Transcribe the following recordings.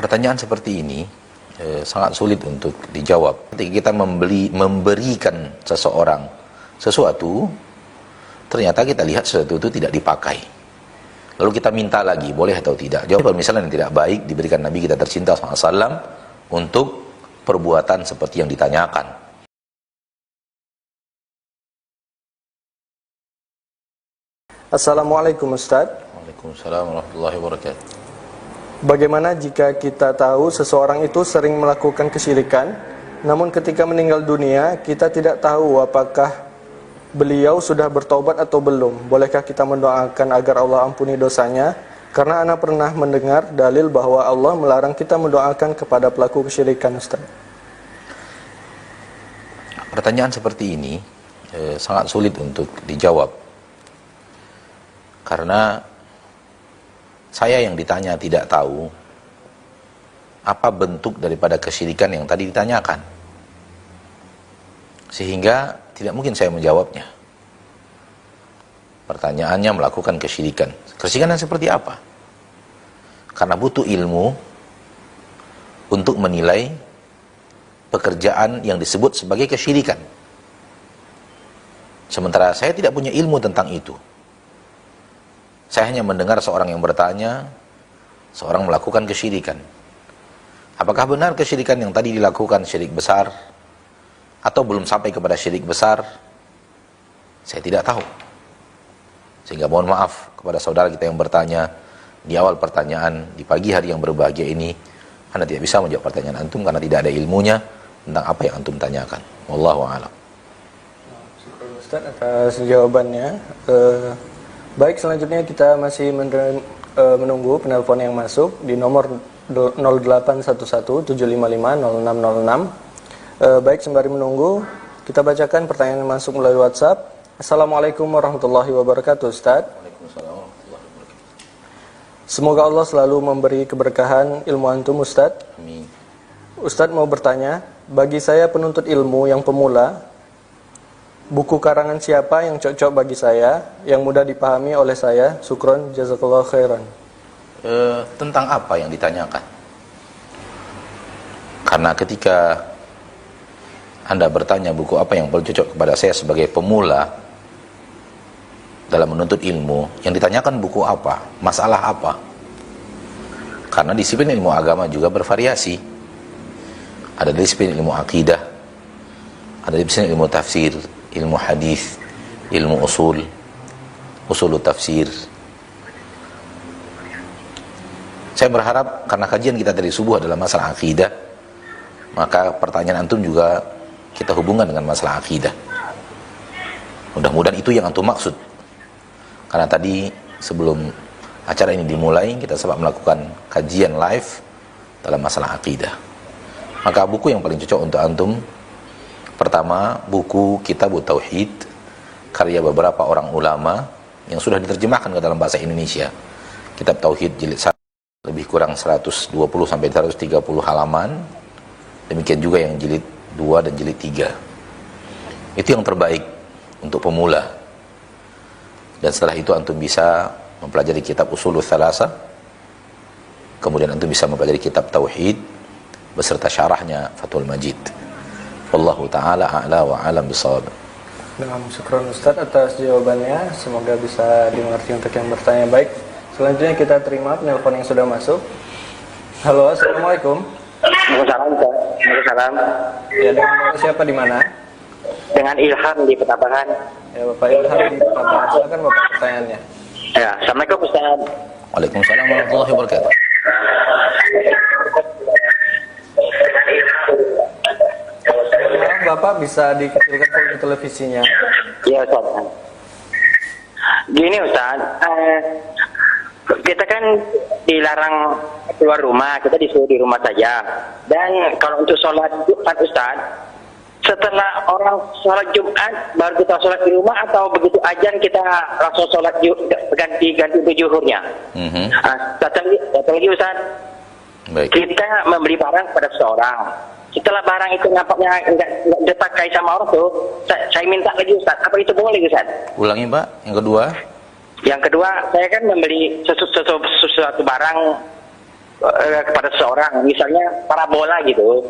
Pertanyaan seperti ini sangat sulit untuk dijawab. Ketika kita memberikan seseorang sesuatu, ternyata kita lihat sesuatu itu tidak dipakai. Lalu kita minta lagi, boleh atau tidak? Jawab, misalnya yang tidak baik diberikan Nabi kita tercinta SAW untuk perbuatan seperti yang ditanyakan. Assalamualaikum Ustaz. Waalaikumsalam warahmatullahi wabarakatuh. Bagaimana jika kita tahu seseorang itu sering melakukan kesyirikan, namun ketika meninggal dunia kita tidak tahu apakah beliau sudah bertobat atau belum? Bolehkah kita mendoakan agar Allah ampuni dosanya? Karena ana pernah mendengar dalil bahwa Allah melarang kita mendoakan kepada pelaku kesyirikan, Ustaz. Pertanyaan seperti ini sangat sulit untuk dijawab. Karena saya yang ditanya tidak tahu apa bentuk daripada kesyirikan yang tadi ditanyakan, sehingga tidak mungkin saya menjawabnya. Pertanyaannya melakukan kesyirikan. Kesyirikan yang seperti apa? Karena butuh ilmu untuk menilai pekerjaan yang disebut sebagai kesyirikan. Sementara saya tidak punya ilmu tentang itu. Saya hanya mendengar seorang yang bertanya, seorang melakukan kesyirikan. Apakah benar kesyirikan yang tadi dilakukan syirik besar atau belum sampai kepada syirik besar? Saya tidak tahu. Sehingga mohon maaf kepada saudara kita yang bertanya di awal pertanyaan di pagi hari yang berbahagia ini, Anda tidak bisa menjawab pertanyaan antum karena tidak ada ilmunya tentang apa yang antum tanyakan. Wallahu a'lam. Syukur Ustaz atas jawabannya. Baik, selanjutnya kita masih menunggu penelpon yang masuk di nomor 0811-755-0606. Baik, sembari menunggu, kita bacakan pertanyaan yang masuk melalui WhatsApp. Assalamualaikum warahmatullahi wabarakatuh, Ustaz. Waalaikumsalam warahmatullahi wabarakatuh. Semoga Allah selalu memberi keberkahan ilmu antum, Ustaz. Amin. Ustaz mau bertanya, bagi saya penuntut ilmu yang pemula, buku karangan siapa yang cocok bagi saya, yang mudah dipahami oleh saya? Syukron, jazakallahu khairan. Tentang apa yang ditanyakan? Karena ketika Anda bertanya buku apa yang paling cocok kepada saya sebagai pemula dalam menuntut ilmu, yang ditanyakan buku apa? Masalah apa? Karena disiplin ilmu agama juga bervariasi. Ada disiplin ilmu akidah, ada disiplin ilmu tafsir, ilmu hadis, ilmu usul tafsir. Saya berharap karena kajian kita dari subuh adalah masalah akidah, maka pertanyaan antum juga kita hubungkan dengan masalah akidah. Mudah-mudahan itu yang antum maksud. Karena tadi sebelum acara ini dimulai, kita sempat melakukan kajian live dalam masalah akidah. Maka buku yang paling cocok untuk antum, pertama, buku Kitabut Tauhid karya beberapa orang ulama yang sudah diterjemahkan ke dalam bahasa Indonesia. Kitab Tauhid jilid 1 lebih kurang 120 sampai 130 halaman. Demikian juga yang jilid 2 dan jilid 3. Itu yang terbaik untuk pemula. Dan setelah itu antum bisa mempelajari kitab Ushulul Tsalatsa. Kemudian antum bisa mempelajari kitab Tauhid beserta syarahnya Fathul Majid. Wallahu ta'ala a'la wa a'lam bishawab. Nah, syukron Ustaz atas jawabannya. Semoga bisa dimengerti untuk yang bertanya. Baik, selanjutnya kita terima penelpon yang sudah masuk. Halo, assalamualaikum. Waalaikumsalam. Ya, dengan Bapak siapa di mana? Dengan Ilham di Petambangan. Ya, Bapak Ilham di Petambangan. Silakan Bapak pertanyaannya. Ya, assalamualaikum Ustaz. Waalaikumsalam warahmatullahi wabarakatuh. Bapak bisa dikecilkan volume televisinya. Iya Ustaz. Gini Ustaz, kita kan dilarang keluar rumah, kita disuruh di rumah saja. Dan kalau untuk sholat Jumat Ustaz, setelah orang sholat Jumat baru kita sholat di rumah atau begitu ajan kita langsung sholat ganti zuhurnya? Satu lagi Ustaz, Baik. kita membeli barang pada seseorang. Setelah barang itu nampaknya enggak dipakai sama orang tuh, saya minta lagi Ustaz. Apa itu boleh Ustaz? Ulangi Pak, yang kedua. Yang kedua, saya kan membeli sesuatu barang kepada seseorang, misalnya parabola gitu.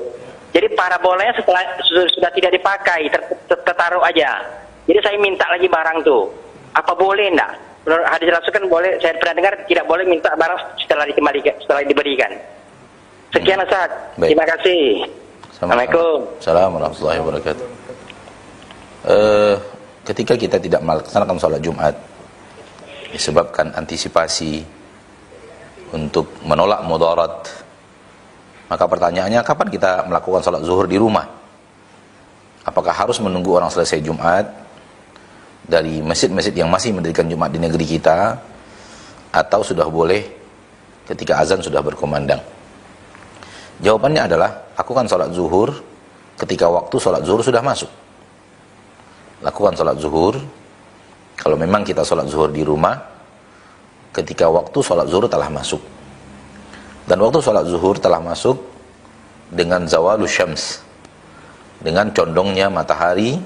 Jadi parabolanya setelah sudah tidak dipakai, tertaruh aja. Jadi saya minta lagi barang tuh. Apa boleh enggak? Menurut hadis Rasul kan boleh, saya pernah dengar tidak boleh minta barang setelah dikembalikan, setelah diberikan. Sekian Ustaz. Baik. Terima kasih. Assalamualaikum. Assalamualaikum warahmatullahi wabarakatuh. Ketika kita tidak melaksanakan sholat Jumat disebabkan antisipasi untuk menolak mudarat, maka pertanyaannya, kapan kita melakukan sholat zuhur di rumah? Apakah harus menunggu orang selesai Jumat dari masjid-masjid yang masih mendirikan Jumat di negeri kita, atau sudah boleh ketika azan sudah berkumandang? Jawabannya adalah, lakukan sholat zuhur ketika waktu sholat zuhur sudah masuk. Lakukan sholat zuhur, kalau memang kita sholat zuhur di rumah, ketika waktu sholat zuhur telah masuk. Dan waktu sholat zuhur telah masuk dengan zawalus syams, dengan condongnya matahari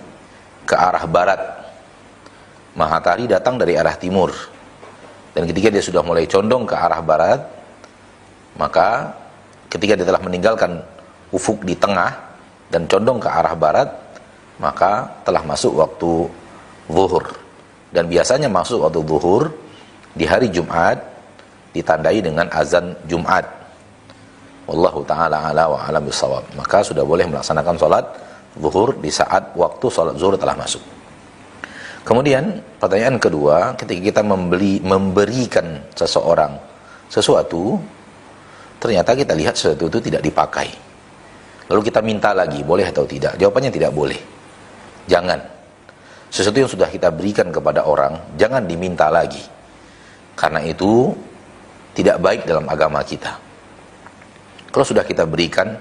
ke arah barat. Matahari datang dari arah timur, dan ketika dia sudah mulai condong ke arah barat, maka ketika dia telah meninggalkan ufuk di tengah dan condong ke arah barat, maka telah masuk waktu zuhur. Dan biasanya masuk waktu zuhur di hari Jumat ditandai dengan azan Jumat. Wallahu ta'ala ala wa alam bisawab. Maka sudah boleh melaksanakan sholat zuhur di saat waktu sholat zuhur telah masuk. Kemudian pertanyaan kedua, ketika kita memberikan seseorang sesuatu, ternyata kita lihat sesuatu itu tidak dipakai, lalu kita minta lagi, boleh atau tidak? Jawabannya tidak boleh. Jangan. Sesuatu yang sudah kita berikan kepada orang, jangan diminta lagi, karena itu tidak baik dalam agama kita. Kalau sudah kita berikan,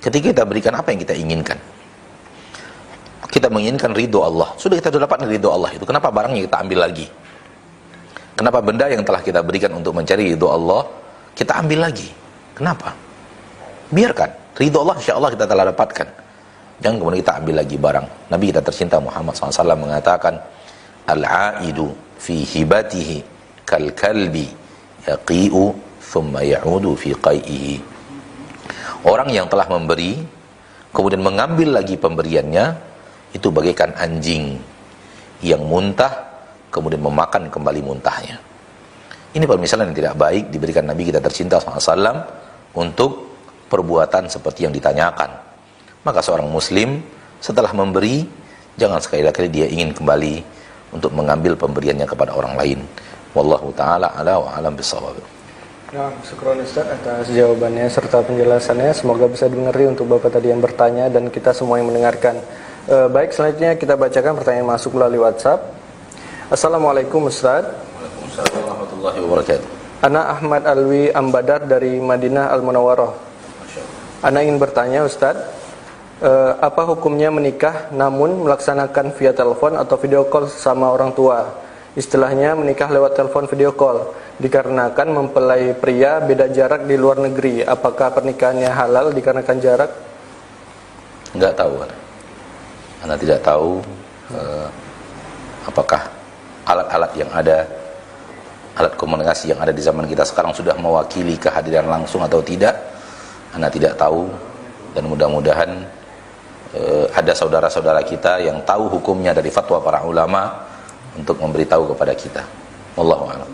ketika kita berikan, apa yang kita inginkan? Kita menginginkan ridho Allah. Sudah kita dapat ridho Allah itu, kenapa barangnya kita ambil lagi? Kenapa benda yang telah kita berikan untuk mencari ridho Allah kita ambil lagi? Kenapa? Biarkan, ridho Allah insya Allah kita telah dapatkan. Jangan kemudian kita ambil lagi barang. Nabi kita tercinta Muhammad SAW mengatakan, al-aidu fi hibatihi kal kalbi yaqi'u thumma ya'udu fi qai'ihi. Orang yang telah memberi kemudian mengambil lagi pemberiannya, itu bagaikan anjing yang muntah kemudian memakan kembali muntahnya. Ini permisalan yang tidak baik diberikan Nabi kita tercinta SAW untuk perbuatan seperti yang ditanyakan. Maka seorang muslim setelah memberi, jangan sekali-kali dia ingin kembali untuk mengambil pemberiannya kepada orang lain. Wallahu ta'ala ala wa alam bisawab. Nah, syukron Ustaz atas jawabannya serta penjelasannya. Semoga bisa dimengerti untuk Bapak tadi yang bertanya dan kita semua yang mendengarkan. Baik, selanjutnya kita bacakan pertanyaan masuk melalui WhatsApp. Assalamualaikum Ustaz. Waalaikumsalam warahmatullahi wabarakatuh. Ana Ahmad Alwi Ambadar dari Madinah Al-Munawwarah. Ana ingin bertanya Ustaz, apa hukumnya menikah namun melaksanakan via telepon atau video call sama orang tua? Istilahnya menikah lewat telepon video call, dikarenakan mempelai pria beda jarak di luar negeri. Apakah pernikahannya halal dikarenakan jarak? Enggak tahu. Anda tidak tahu apakah alat-alat yang ada, alat komunikasi yang ada di zaman kita sekarang sudah mewakili kehadiran langsung atau tidak. Anda tidak tahu, dan mudah-mudahan ada saudara-saudara kita yang tahu hukumnya dari fatwa para ulama untuk memberitahu kepada kita. Wallahu a'lam.